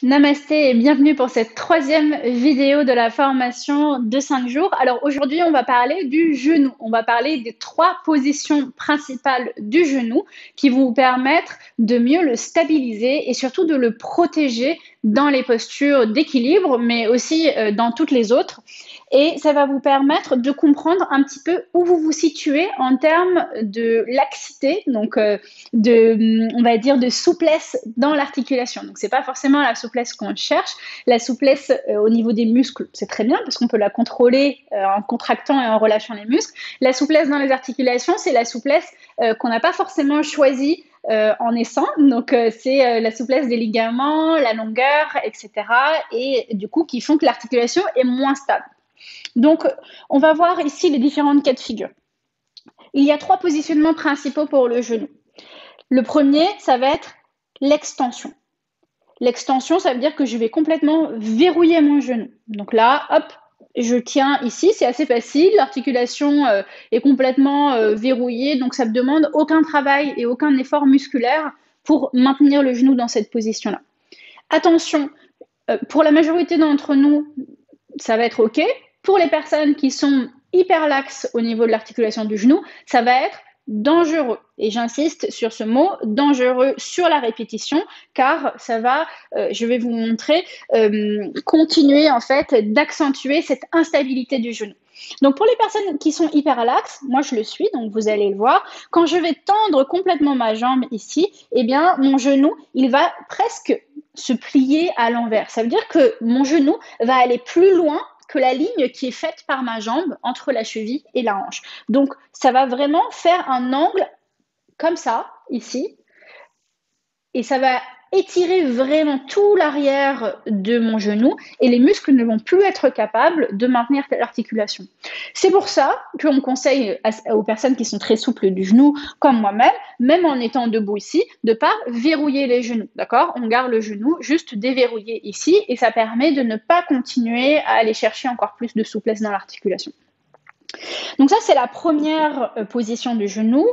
Namasté et bienvenue pour cette troisième vidéo de la formation de 5 jours. Alors aujourd'hui, on va parler du genou. On va parler des 3 positions principales du genou qui vont vous permettre de mieux le stabiliser et surtout de le protéger dans les postures d'équilibre, mais aussi dans toutes les autres. Et ça va vous permettre de comprendre un petit peu où vous vous situez en termes de laxité, donc on va dire de souplesse dans l'articulation. Donc c'est pas forcément la souplesse qu'on cherche. La souplesse au niveau des muscles, c'est très bien parce qu'on peut la contrôler en contractant et en relâchant les muscles. La souplesse dans les articulations, c'est la souplesse qu'on n'a pas forcément choisie en naissant. Donc, c'est la souplesse des ligaments, la longueur, etc. Et du coup, qui font que l'articulation est moins stable. Donc, on va voir ici les différentes cas de figure. Il y a 3 positionnements principaux pour le genou. Le premier, ça va être l'extension. L'extension, ça veut dire que je vais complètement verrouiller mon genou. Donc là, hop, je tiens ici, c'est assez facile. L'articulation est complètement verrouillée, donc ça ne me demande aucun travail et aucun effort musculaire pour maintenir le genou dans cette position-là. Attention, pour la majorité d'entre nous, ça va être OK. Pour les personnes qui sont hyper laxes au niveau de l'articulation du genou, ça va être dangereux. Et j'insiste sur ce mot, dangereux sur la répétition, car ça va, je vais vous montrer, continuer en fait d'accentuer cette instabilité du genou. Donc pour les personnes qui sont hyper laxes, moi je le suis, donc vous allez le voir, quand je vais tendre complètement ma jambe ici, eh bien mon genou, il va presque se plier à l'envers. Ça veut dire que mon genou va aller plus loin que la ligne qui est faite par ma jambe entre la cheville et la hanche. Donc, ça va vraiment faire un angle comme ça, ici, et ça va étirer vraiment tout l'arrière de mon genou et les muscles ne vont plus être capables de maintenir l'articulation. C'est pour ça qu'on conseille aux personnes qui sont très souples du genou, comme moi-même, même en étant debout ici, de ne pas verrouiller les genoux, d'accord? On garde le genou juste déverrouillé ici et ça permet de ne pas continuer à aller chercher encore plus de souplesse dans l'articulation. Donc ça, c'est la première position du genou,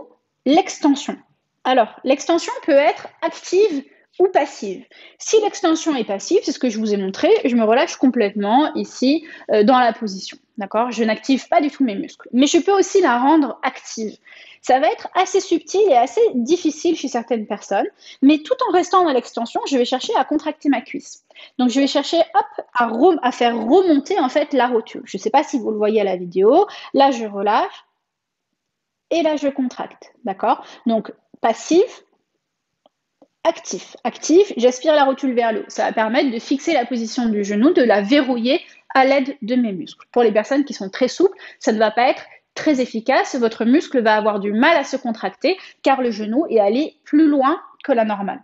l'extension. Alors, l'extension peut être active ou passive. Si l'extension est passive, c'est ce que je vous ai montré, je me relâche complètement ici dans la position, d'accord? Je n'active pas du tout mes muscles. Mais je peux aussi la rendre active. Ça va être assez subtil et assez difficile chez certaines personnes, mais tout en restant dans l'extension, je vais chercher à contracter ma cuisse. Donc, je vais chercher à faire remonter en fait la rotule. Je ne sais pas si vous le voyez à la vidéo. Là, je relâche et là, je contracte, d'accord? Donc, passif, actif. Actif, j'aspire la rotule vers le haut. Ça va permettre de fixer la position du genou, de la verrouiller à l'aide de mes muscles. Pour les personnes qui sont très souples, ça ne va pas être très efficace. Votre muscle va avoir du mal à se contracter car le genou est allé plus loin que la normale.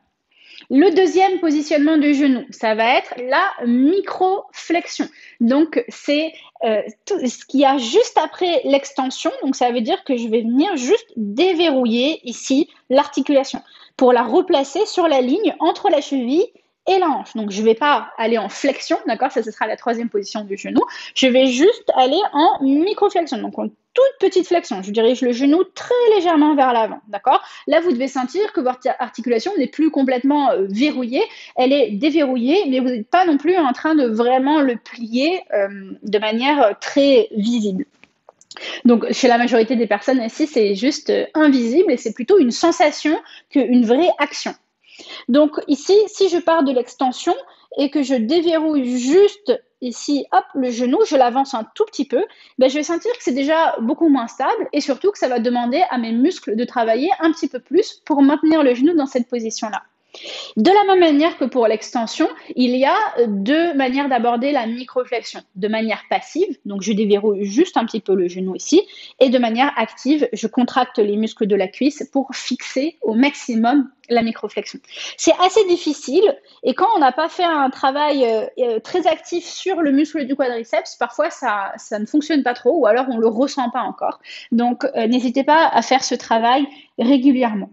Le deuxième positionnement du genou, ça va être la microflexion. Donc, c'est ce qu'il y a juste après l'extension. Donc, ça veut dire que je vais venir juste déverrouiller ici l'articulation pour la replacer sur la ligne entre la cheville et la hanche. Donc, je ne vais pas aller en flexion, d'accord? Ça, ce sera la troisième position du genou. Je vais juste aller en microflexion, donc en toute petite flexion. Je dirige le genou très légèrement vers l'avant, d'accord? Là, vous devez sentir que votre articulation n'est plus complètement verrouillée, elle est déverrouillée, mais vous n'êtes pas non plus en train de vraiment le plier de manière très visible. Donc, chez la majorité des personnes ici, c'est juste invisible et c'est plutôt une sensation qu'une vraie action. Donc ici, si je pars de l'extension et que je déverrouille juste ici, hop, le genou, je l'avance un tout petit peu, ben, je vais sentir que c'est déjà beaucoup moins stable et surtout que ça va demander à mes muscles de travailler un petit peu plus pour maintenir le genou dans cette position-là. De la même manière que pour l'extension, il y a 2 manières d'aborder la microflexion. De manière passive, donc je déverrouille juste un petit peu le genou ici, et de manière active, je contracte les muscles de la cuisse pour fixer au maximum la microflexion. C'est assez difficile et quand on n'a pas fait un travail très actif sur le muscle du quadriceps, parfois ça ne fonctionne pas trop ou alors on ne le ressent pas encore. Donc n'hésitez pas à faire ce travail régulièrement.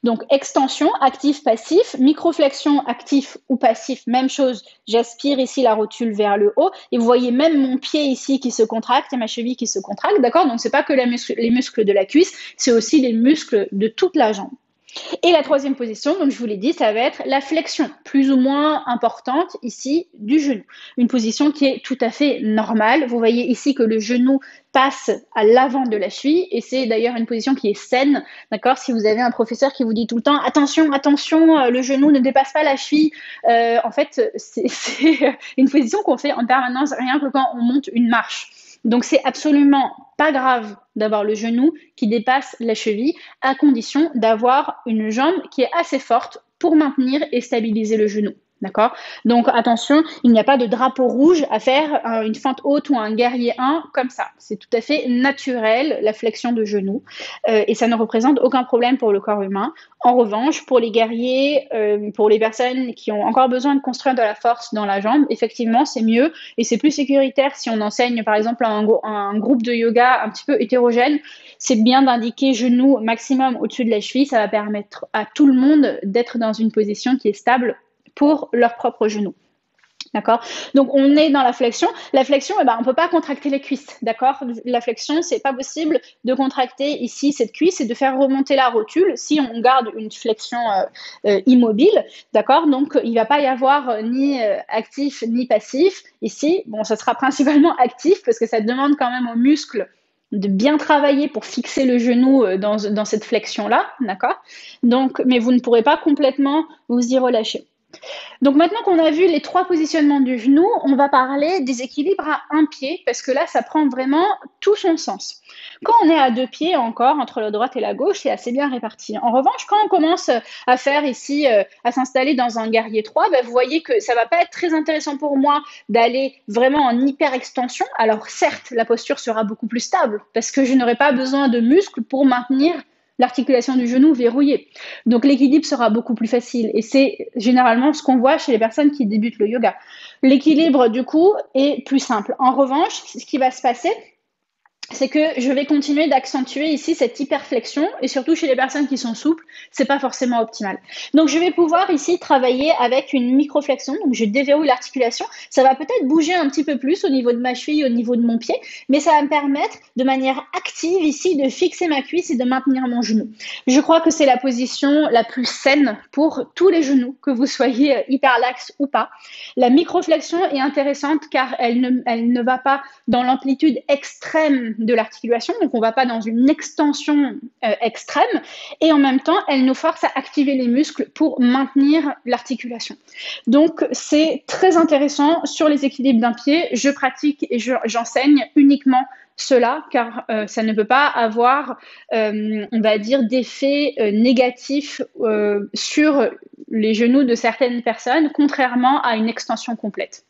Donc, extension, actif, passif, microflexion, actif ou passif, même chose. J'aspire ici la rotule vers le haut et vous voyez même mon pied ici qui se contracte et ma cheville qui se contracte, d'accord? Donc, c'est pas que les muscles de la cuisse, c'est aussi les muscles de toute la jambe. Et la troisième position, donc je vous l'ai dit, ça va être la flexion, plus ou moins importante ici du genou. Une position qui est tout à fait normale. Vous voyez ici que le genou passe à l'avant de la cheville et c'est d'ailleurs une position qui est saine, d'accord? Si vous avez un professeur qui vous dit tout le temps attention, attention, le genou ne dépasse pas la cheville, en fait, c'est une position qu'on fait en permanence, rien que quand on monte une marche. Donc, c'est absolument pas grave d'avoir le genou qui dépasse la cheville, à condition d'avoir une jambe qui est assez forte pour maintenir et stabiliser le genou. D'accord? Donc attention, il n'y a pas de drapeau rouge à faire une fente haute ou un guerrier 1 comme ça. C'est tout à fait naturel, la flexion de genou, et ça ne représente aucun problème pour le corps humain. En revanche, pour les guerriers, pour les personnes qui ont encore besoin de construire de la force dans la jambe, effectivement, c'est mieux et c'est plus sécuritaire si on enseigne par exemple un groupe de yoga un petit peu hétérogène. C'est bien d'indiquer genou maximum au-dessus de la cheville. Ça va permettre à tout le monde d'être dans une position qui est stable pour leur propre genou. D'accord? Donc, on est dans la flexion. La flexion, on ne peut pas contracter les cuisses. D'accord? La flexion, c'est pas possible de contracter ici cette cuisse et de faire remonter la rotule si on garde une flexion immobile. D'accord? Donc, il ne va pas y avoir ni actif ni passif. Ici, bon, ça sera principalement actif parce que ça demande quand même aux muscles de bien travailler pour fixer le genou dans cette flexion-là. D'accord? Donc, mais vous ne pourrez pas complètement vous y relâcher. Donc maintenant qu'on a vu les trois positionnements du genou, on va parler des équilibres à un pied parce que là, ça prend vraiment tout son sens. Quand on est à deux pieds encore, entre la droite et la gauche, c'est assez bien réparti. En revanche, quand on commence à faire ici, à s'installer dans un guerrier 3, vous voyez que ça ne va pas être très intéressant pour moi d'aller vraiment en hyper extension. Alors certes, la posture sera beaucoup plus stable parce que je n'aurai pas besoin de muscles pour maintenir l'articulation du genou verrouillée. Donc l'équilibre sera beaucoup plus facile et c'est généralement ce qu'on voit chez les personnes qui débutent le yoga. L'équilibre du coup est plus simple. En revanche, ce qui va se passer, c'est que je vais continuer d'accentuer ici cette hyperflexion et surtout chez les personnes qui sont souples, c'est pas forcément optimal. Donc je vais pouvoir ici travailler avec une microflexion, donc je déverrouille l'articulation, ça va peut-être bouger un petit peu plus au niveau de ma cheville, au niveau de mon pied, mais ça va me permettre de manière active ici de fixer ma cuisse et de maintenir mon genou. Je crois que c'est la position la plus saine pour tous les genoux, que vous soyez hyperlaxe ou pas. La microflexion est intéressante car elle ne va pas dans l'amplitude extrême de l'articulation, donc on ne va pas dans une extension extrême, et en même temps, elle nous force à activer les muscles pour maintenir l'articulation. Donc, c'est très intéressant sur les équilibres d'un pied. Je pratique et j'enseigne uniquement cela, car ça ne peut pas avoir, on va dire, d'effet négatif sur les genoux de certaines personnes, contrairement à une extension complète.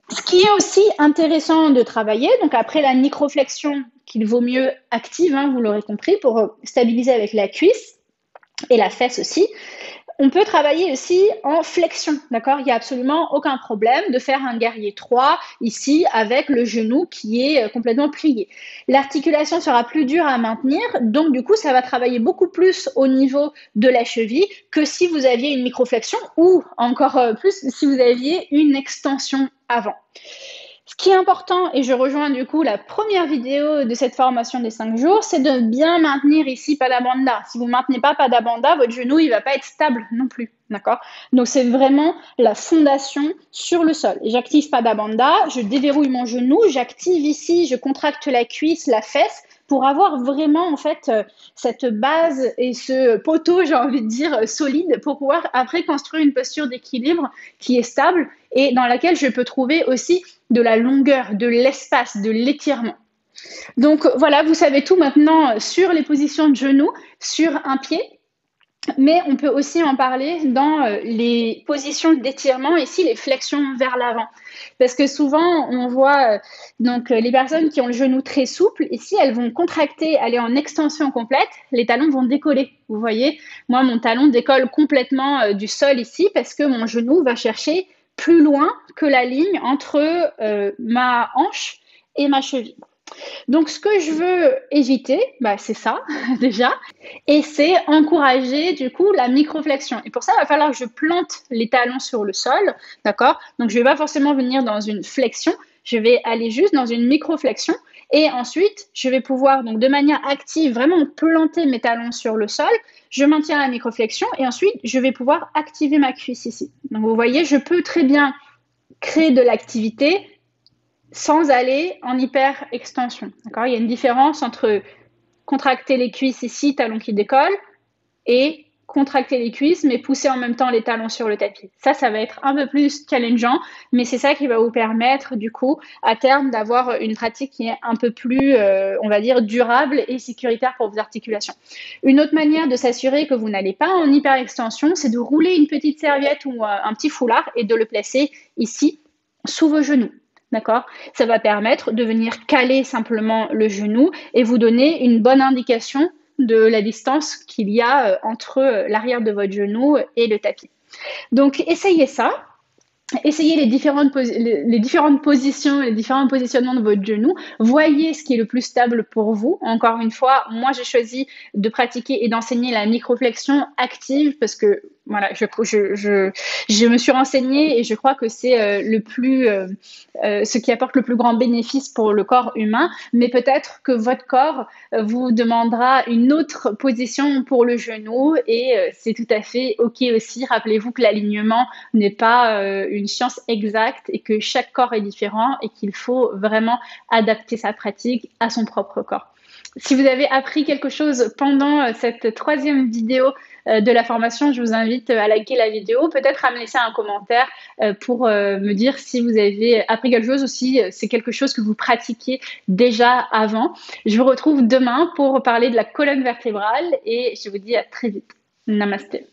Ce qui est aussi intéressant de travailler, donc après la microflexion qu'il vaut mieux active, vous l'aurez compris, pour stabiliser avec la cuisse et la fesse aussi, on peut travailler aussi en flexion, d'accord? Il n'y a absolument aucun problème de faire un guerrier 3 ici avec le genou qui est complètement plié. L'articulation sera plus dure à maintenir, donc du coup, ça va travailler beaucoup plus au niveau de la cheville que si vous aviez une microflexion ou encore plus si vous aviez une extension avant. Ce qui est important, et je rejoins du coup la première vidéo de cette formation des 5 jours, c'est de bien maintenir ici Pada Bandha. Si vous ne maintenez pas Pada Bandha, votre genou il ne va pas être stable non plus. D'accord? Donc c'est vraiment la fondation sur le sol. J'active Pada Bandha, je déverrouille mon genou, j'active ici, je contracte la cuisse, la fesse, pour avoir vraiment en fait cette base et ce poteau, j'ai envie de dire, solide pour pouvoir après construire une posture d'équilibre qui est stable et dans laquelle je peux trouver aussi de la longueur, de l'espace, de l'étirement. Donc voilà, vous savez tout maintenant sur les positions de genoux, sur un pied. Mais on peut aussi en parler dans les positions d'étirement, ici les flexions vers l'avant. Parce que souvent, on voit donc les personnes qui ont le genou très souple, ici, elles vont contracter, aller en extension complète, les talons vont décoller. Vous voyez, moi, mon talon décolle complètement du sol ici parce que mon genou va chercher plus loin que la ligne entre ma hanche et ma cheville. Donc, ce que je veux éviter, c'est ça, déjà, et c'est encourager, du coup, la microflexion. Et pour ça, il va falloir que je plante les talons sur le sol, d'accord? Donc, je ne vais pas forcément venir dans une flexion, je vais aller juste dans une microflexion. Et ensuite, je vais pouvoir, donc de manière active, vraiment planter mes talons sur le sol. Je maintiens la microflexion et ensuite, je vais pouvoir activer ma cuisse ici. Donc, vous voyez, je peux très bien créer de l'activité sans aller en hyper-extension. D'accord ? Il y a une différence entre contracter les cuisses ici, talons qui décollent, et contracter les cuisses, mais pousser en même temps les talons sur le tapis. Ça va être un peu plus challengeant, mais c'est ça qui va vous permettre, du coup, à terme, d'avoir une pratique qui est un peu plus, on va dire, durable et sécuritaire pour vos articulations. Une autre manière de s'assurer que vous n'allez pas en hyperextension, c'est de rouler une petite serviette ou un petit foulard et de le placer ici, sous vos genoux. D'accord ? Ça va permettre de venir caler simplement le genou et vous donner une bonne indication de la distance qu'il y a entre l'arrière de votre genou et le tapis. Donc, essayez ça. Essayez les différents positionnements de votre genou. Voyez ce qui est le plus stable pour vous. Encore une fois, moi, j'ai choisi de pratiquer et d'enseigner la microflexion active parce que voilà, je me suis renseignée et je crois que c'est ce qui apporte le plus grand bénéfice pour le corps humain. Mais peut-être que votre corps vous demandera une autre position pour le genou et c'est tout à fait OK aussi. Rappelez-vous que l'alignement n'est pas une science exacte et que chaque corps est différent et qu'il faut vraiment adapter sa pratique à son propre corps. Si vous avez appris quelque chose pendant cette 3e vidéo de la formation, je vous invite à liker la vidéo, peut-être à me laisser un commentaire pour me dire si vous avez appris quelque chose ou si c'est quelque chose que vous pratiquiez déjà avant. Je vous retrouve demain pour parler de la colonne vertébrale et je vous dis à très vite. Namasté.